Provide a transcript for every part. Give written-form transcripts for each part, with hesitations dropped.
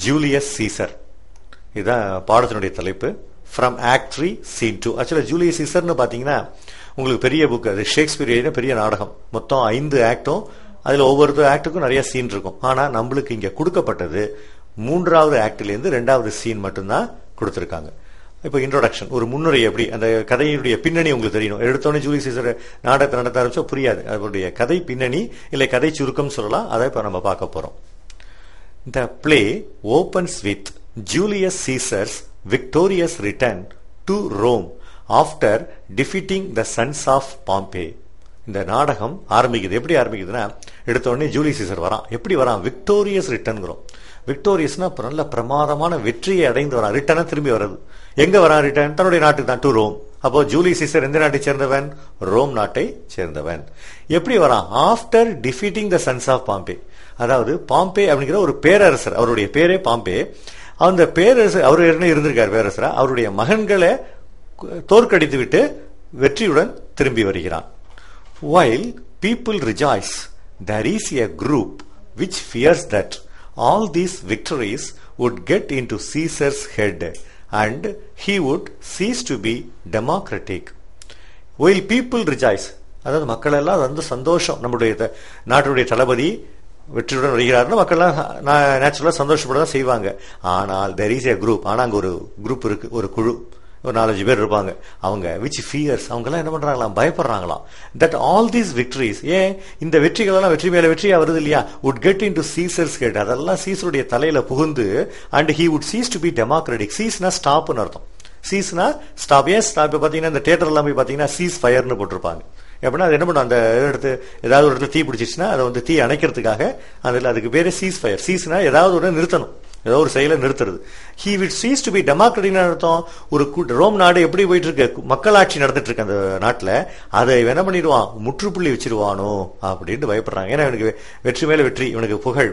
Julius Caesar. இதுதான் பாடத்தினுடைய தலைப்பு. From act 3 scene 2. ஆக்சுவலா ஜூலியஸ் சீசர்னு பாத்தீங்கன்னா உங்களுக்கு பெரிய புக். அது ஷேக்ஸ்பியர் எழுதின பெரிய நாடகம். மொத்தம் 5 ஆக்டும், அதுல ஒவ்வொரு ஆக்டுக்கும் நிறைய சீன் இருக்கும். ஆனா நம்மளுக்கு இங்க கொடுக்கப்பட்டது 3வது ஆக்ட்ல இருந்து 2வது சீன் மட்டும்தான் கொடுத்திருக்காங்க. இப்போ இன்ட்ரோடக்ஷன், ஒரு முன்னுரை, எப்படி அந்த கதையுடைய பின்னணி உங்களுக்கு தெரியணும். எடுத்தோடனே ஜூலியஸ் சீசர் நாடகத்தை நடத்த ஆரம்பிச்சா புரியாது. அவருடைய கதை பின்னணி இல்லை கதை சுருக்கம் சொல்லலாம். அதை இப்ப நம்ம பார்க்க போறோம். The play opens with Julius Caesar's victorious return to Rome after defeating the sons of Pompey. இந்த நாடகம் ஆரம்பிக்குது. எப்படி ஆரம்பிக்குதுன்னா, எடுத்தோடனே ஜூலியஸ் சீசர் வரான். எப்படி வரான்? விக்டோரியஸ் ரிட்டர்ன்கிறோம். விக்டோரியஸ்னா நல்ல பிரமாதமான வெற்றியை அடைந்து வரான். ரிட்டர்னா திரும்பி வர்றது. எங்க வரான் ரிட்டர்ன்? தன்னுடைய நாட்டுக்கு தான், டு ரோம். அப்போ ஜூலியஸ் சீசர் எந்த நாட்டை சேர்ந்தவன்? ரோம் நாட்டை சேர்ந்தவன். எப்படி வரான்? After defeating the sons of Pompey. அதாவது பாம்பே அப்படிங்கிற ஒரு பேரரசர், அவருடைய பேரே பாம்பே. அந்த பேரரசர், அவர் இருந்திருக்கார் பேரரசரா. அவருடைய மகன்களை தோற்கடித்து விட்டு வெற்றியுடன் திரும்பி வருகிறான். While people rejoice, there is a group which fears that all these victories would get into Caesar's head and he would cease to be democratic. While people rejoice, அதாவது மக்கள் எல்லாம் வந்து சந்தோஷம், நம்முடைய நாட்டுடைய தளபதி வெற்றியுடன் வருகிறார்னு மக்கள் நேச்சுரலா சந்தோஷப்பட தான் செய்வாங்க. ஆனால் there is a group, ஆனா அங்க ஒரு குரூப் இருக்கு, ஒரு குழு, ஒரு 4-5 பேர் இருப்பாங்க. அவங்க which fears, அவங்க எல்லாம் என்ன பண்றாங்களாம்? பயப்படுறாங்களாம். that all these victories, ஏன் இந்த வெற்றிகள் எல்லாம் வெற்றி மேல வெற்றியா வருது இல்லையா, would get into Caesar's head, அதெல்லாம் சீசருடைய தலையில புகுந்து, and he would cease to be democratic. சீஸ்னா ஸ்டாப்னு அர்த்தம். சீஸ்னா ஸ்டாப். ஏன் ஸ்டாப்? பாத்தீங்கன்னா இந்த தியேட்டர் எல்லாம் போய் பாத்தீங்கன்னா சீஸ் ஃபயர்னு போட்டிருப்பாங்க. எப்படின்னா அது என்ன பண்ணும், அந்த இடத்து ஏதாவது ஒரு இடத்துல தீ பிடிச்சிச்சுன்னா அதை வந்து தீ அணைக்கிறதுக்காக அதில் அதுக்கு பேரு சீஸ் ஃபயர். சீஸ்னா ஏதாவது ஒரு நிறுத்தணும், ஏதோ ஒரு செயலை நிறுத்துறது. he will cease to be democratic அர்த்தம். ஒரு ரோம் நாடு எப்படி போயிட்டு இருக்கு, மக்களாட்சி நடந்துட்டு இருக்கு அந்த நாட்டுல, அதை என்ன பண்ணிடுவான், முற்றுப்புள்ளி வச்சிருவானோ அப்படின்னு பயப்படுறாங்க. ஏன்னா இவனுக்கு வெற்றி மேல வெற்றி, இவனுக்கு புகழ்,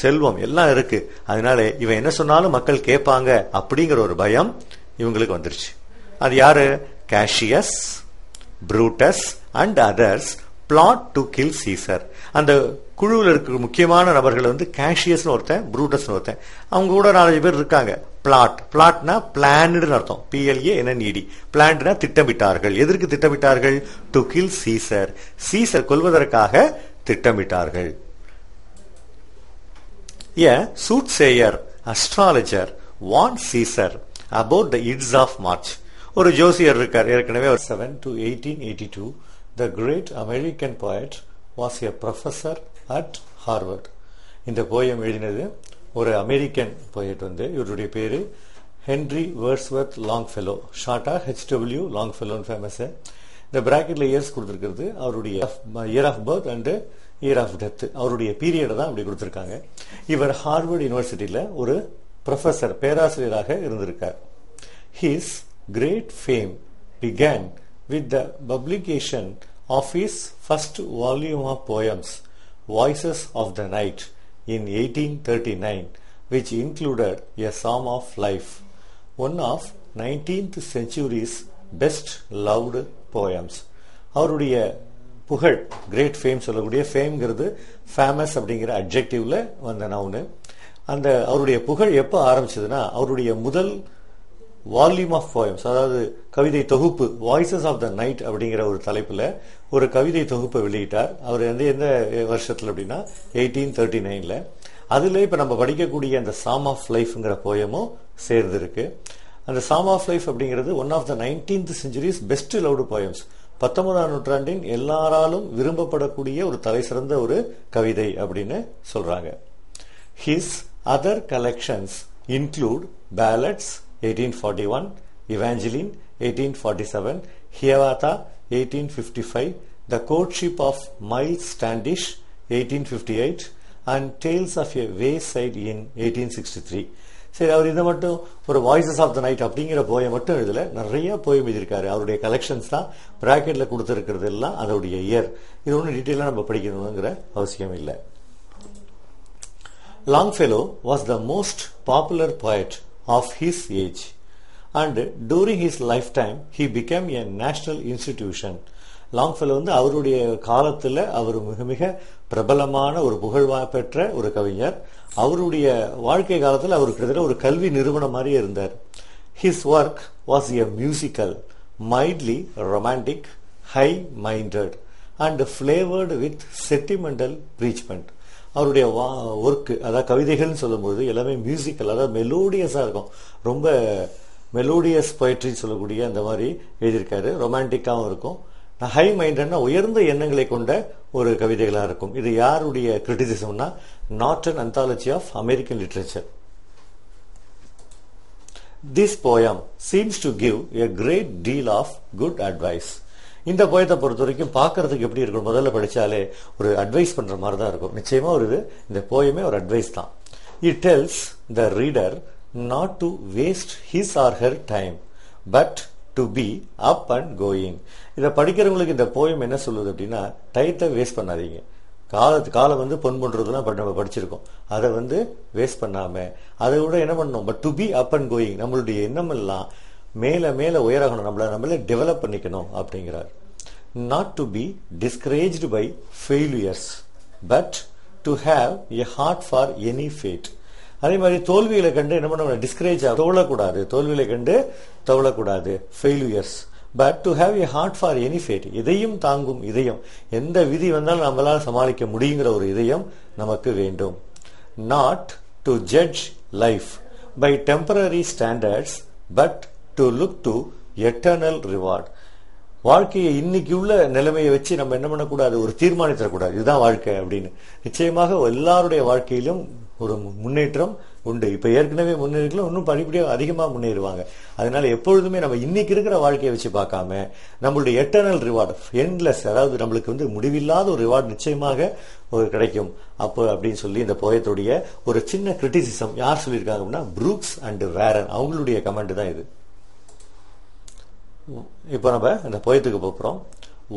செல்வம் எல்லாம் இருக்கு. அதனால இவன் என்ன சொன்னாலும் மக்கள் கேட்பாங்க அப்படிங்கிற ஒரு பயம் இவங்களுக்கு வந்துருச்சு. அது யாரு? Cassius, Brutus and others plot to kill Caesar. அந்த குழுவில் இருக்கிற முக்கியமான நபர்கள் வந்து கேஷியஸ் ஒருத்தன், புரூட்டஸ் ஒருத்தன், அவங்க கூட 4 பேர் இருக்காங்க. பிளாட்னா பிளான்டு அர்த்தம். PLANNED. பிளான்ட்னா திட்டமிட்டார்கள். எதற்கு திட்டமிட்டார்கள்? To kill Caesar. சீசர் கொல்வதற்காக திட்டமிட்டார்கள். A soothsayer, astrologer warned Caesar about the Ides of March. ஒரு ஜோசியர் இருக்கார். ஏற்கனவே 7 to 1882 the great American poet was a professor at Harvard. இந்த போயம் எழுதினது ஒரு அமெரிக்கன் போயட். வந்து இவருடைய பேரு ஹென்ரி வேர்ஸ்வர்த் லாங்ஃபெலோ, ஷார்ட்டா HW லாங்ஃபெலோ ஃபேமஸ். இந்த பிராக்கெட்ல இயர்ஸ் கொடுத்திருக்கிறது அவருடைய year of birth and year of death, அவருடைய பீரியட் தான் அப்படி கொடுத்திருக்காங்க. இவர் ஹார்வர்ட் யூனிவர்சிட்டியில ஒரு ப்ரொஃபசர், பேராசிரியராக இருந்திருக்கார். His great fame began with the publication of his first volume of poems, Voices of the Night, in 1839, which included a Psalm of Life, one of 19th century's best loved poems. அவருடைய புகழ், great fame சொல்லக்கூடிய, ஃபேம்ங்கிறது famous அப்படிங்கிற அட்ஜெக்டிவ்ல வந்த noun. அந்த அவருடைய புகழ் எப்ப ஆரம்பிச்சதுன்னா, அவருடைய முதல் வால்யூம் ஆஃப் போயம்ஸ், அதாவது கவிதை தொகுப்பு, வாய்ஸஸ் ஆஃப் த நைட் அப்படிங்கிற ஒரு தலைப்புல ஒரு கவிதை தொகுப்பை வெளியிட்டார். அவர் வந்து எந்த வருஷத்துல அப்படின்னா 1839ல. அதுல இப்ப நம்ம படிக்கக்கூடிய அந்த சாம் ஆஃப் லைஃப்ங்கிற போயமும் சேர்ந்து இருக்கு. அந்த சாம் ஆஃப் லைஃப் அப்படிங்கிறது one of the 19th century's best loved poems. 19ஆம் நூற்றாண்டின் எல்லாராலும் விரும்பப்படக்கூடிய ஒரு தலை சிறந்த ஒரு கவிதை அப்படின்னு சொல்றாங்க. His other collections include ballads 1841, Evangeline 1847, Hiawatha 1855, The Courtship of Miles Standish 1858 and Tales of a Wayside in 1863. சரி, அவர் இதை மட்டும் ஒரு வாய்ஸஸ் ஆஃப் த நைட் அப்படிங்கிற போயம் மட்டும் எழுதல, நிறைய போயம் எழுதியிருக்காரு. அவருடைய கலெக்ஷன்ஸ் தான் பிராக்கெட்ல கொடுத்திருக்கிறது எல்லாம் அதோடைய இயர். இது ஒன்றும் டீட்டெயிலா நம்ம படிக்கணுங்கிற அவசியம் இல்லை. Longfellow was the most popular poet of his age, and during his lifetime he became a national institution. லாங்ஃபெல்லோ வந்து அவருடைய காலத்துல அவர் மிக மிக பிரபலமான ஒரு புகழ் பெற்ற ஒரு கவிஞர். அவருடைய வாழ்க்கை காலத்துல அவர் கிட்டத்தட்ட ஒரு கல்வி நிறுவனம் மாதிரியே இருந்தார். His work was a musical, mildly romantic, high minded and flavoured with sentimental preachment. அவருடைய ஒர்க், அதாவது கவிதைகள்னு சொல்லும்போது எல்லாமே மியூசிக்கல், அதாவது மெலோடியஸா இருக்கும். ரொம்ப மெலோடியஸ் பொயட்ரி சொல்லக்கூடிய அந்த மாதிரி எழுதியிருக்காரு. ரொமான்டிக்காவும் இருக்கும். ஹை மைண்டட்னா உயர்ந்த எண்ணங்களை கொண்ட ஒரு கவிதைகளா இருக்கும். இது யாருடைய கிரிட்டிசிசம்னா Norton anthology of American literature. This poem seems to give a great deal of good advice. இந்த போயத்தை பொறுத்த வரைக்கும் பார்க்கறதுக்கு எப்படி இருக்கும், முதல்ல படிச்சாலே ஒரு அட்வைஸ் பண்ற மாதிரி தான் இருக்கும். நிச்சயமா ஒரு இந்த போயமே ஒரு அட்வைஸ் தான். It tells the reader not to waste his or her time, but to be up and going. இதை படிக்கிறவங்களுக்கு இந்த போயம் என்ன சொல்லுது அப்படின்னா, டயத்தை வேஸ்ட் பண்ணாதீங்க. காலம் வந்து பொன் பண்றதுலாம் நம்ம படிச்சிருக்கோம். அதை வந்து வேஸ்ட் பண்ணாம அதை விட என்ன பண்ணணும், but to be up and going. நம்மளுடைய எண்ணம் எல்லாம் மேல மேல உயரகணும், நம்மளே டெவலப் பண்ணிக்கணும் அப்படிங்கிறார். Not to be discouraged by failures, but to have a heart for any fate. அதே மாதிரி தோல்விகளை கண்டு என்ன பண்ண, டிஸ்கரேஜ் தோழக்கூடாது, தோல்விகளை கண்டு தவழக்கூடாது, failures. But to have a heart for any fate, இதையும் தாங்கும் இதயம், எந்த விதி வந்தாலும் நம்மளால சமாளிக்க முடியுங்கிற ஒரு இதயம் நமக்கு வேண்டும். Not to judge life by temporary standards, but to look to eternal reward. வாழ்க்கையை இன்னைக்கு உள்ள நிலைமையை வச்சு நம்ம என்ன பண்ணக்கூடாது, ஒரு தீர்மானித்தரக்கூடாது இதுதான் வாழ்க்கை அப்படின்னு. நிச்சயமாக எல்லாருடைய வாழ்க்கையிலும் ஒரு முன்னேற்றம் உண்டு. இப்ப ஏற்கனவே முன்னேறிகளும் இன்னும் படிப்படியாக அதிகமா முன்னேறுவாங்க. அதனால எப்பொழுதுமே நம்ம இன்னைக்கு இருக்கிற வாழ்க்கையை வச்சு பார்க்காம நம்மளுடைய எட்டர்னல் ரிவார்டு, எண்ட்லெஸ், அதாவது நம்மளுக்கு வந்து முடிவில்லாத ஒரு ரிவார்டு நிச்சயமாக ஒரு கிடைக்கும் அப்போ அப்படின்னு சொல்லி இந்த போயத்துடைய ஒரு சின்ன கிரிட்டிசிசம் யார் சொல்லியிருக்காங்க அப்படின்னா புரூக்ஸ் அண்ட் வேரன், அவங்களுடைய கமெண்ட் தான் இது. இப்போ நம்ம இந்த போயத்துக்கு போறோம்.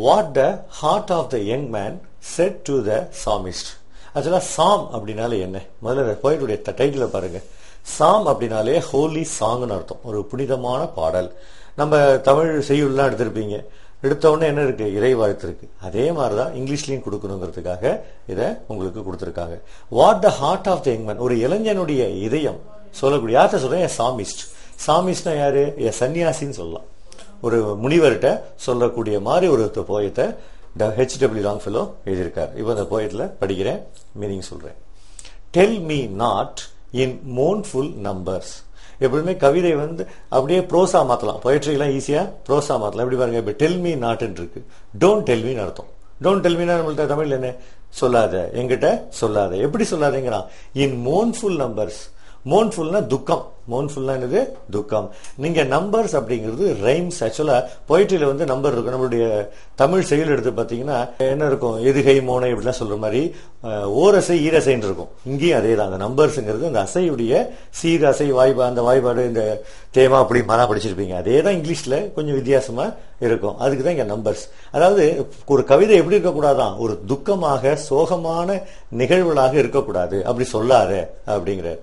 What the heart of the young man said to the psalmist. ஆக்சுவலா சாம் அப்படின்னாலே என்ன, முதல்ல போயட்டுடைய டைட்டில பாருங்க. சாம் அப்படின்னாலே ஹோலி சாங்னு அர்த்தம், ஒரு புனிதமான பாடல். நம்ம தமிழ் செய்யுள்லாம் எடுத்திருப்பீங்க, எடுத்த உடனே என்ன இருக்கு, இறைவாழ்த்து இருக்கு. அதே மாதிரிதான் இங்கிலீஷ்லயும் கொடுக்கணுங்கிறதுக்காக இதை உங்களுக்கு கொடுத்திருக்காங்க. What the heart of the young man, ஒரு இளைஞனுடைய இதயம் சொல்லக்கூடிய, யார்கிட்ட சொல்றேன், சாமிஸ்ட். சாமிஸ்ட்னா யாரு, சன்னியாசின்னு சொல்லலாம், ஒரு முனிவர்கிட்ட சொல்லக்கூடிய மாதிரி ஒரு போயத்தை H.W. லாங்ஃபெல்லோ எழுதியிருக்கார். இப்போ இந்த போயட்ல படிக்கிறேன், மீனிங் சொல்றேன். Tell me not in mournful numbers. எப்பவுமே கவிதை வந்து அப்படியே ப்ரோசா மாத்தலாம், பொயட்ரிலாம் ஈஸியா ப்ரோசா மாத்தலாம். எப்படி பாருங்க, இப்ப டெல் மீ நாட் இருக்கு, டோன்ட் டெல் மீன்னு அர்த்தம். டோன்ட் டெல் மீனா நம்மள்ட்ட தமிழ்ல என்ன, சொல்லாத, எங்கிட்ட சொல்லாத. எப்படி சொல்லாதேங்கிறான், இன் மோன்ஃபுல் நம்பர்ஸ். மோன்ஃபுல்னா துக்கம், மோன்ஃபுல்னா என்னது, துக்கம். நீங்க நம்பர்ஸ் அப்படிங்கிறது ரைம்ஸ். ஆக்சுவலா பொயிட்ரியில வந்து நம்பர் இருக்கும். நம்மளுடைய தமிழ் செயல் எடுத்து பாத்தீங்கன்னா என்ன இருக்கும், எதுகை மோனை இப்படிலாம் சொல்ற மாதிரி ஓரசை ஈரசைன்னு இருக்கும். இங்கேயும் அதே தான், அந்த நம்பர்ஸ்ங்கிறது அந்த அசையுடைய சீரசை வாய்பா, அந்த வாய்பாடு இந்த தேமா அப்படி மனா படிச்சிருப்பீங்க. அதே தான் இங்கிலீஷ்ல கொஞ்சம் வித்தியாசமா இருக்கும். அதுக்கு தான் இங்க நம்பர்ஸ். அதாவது ஒரு கவிதை எப்படி இருக்கக்கூடாதான், ஒரு துக்கமாக சோகமான நிகழ்வுகளாக இருக்கக்கூடாது, அப்படி சொல்லாத அப்படிங்கிற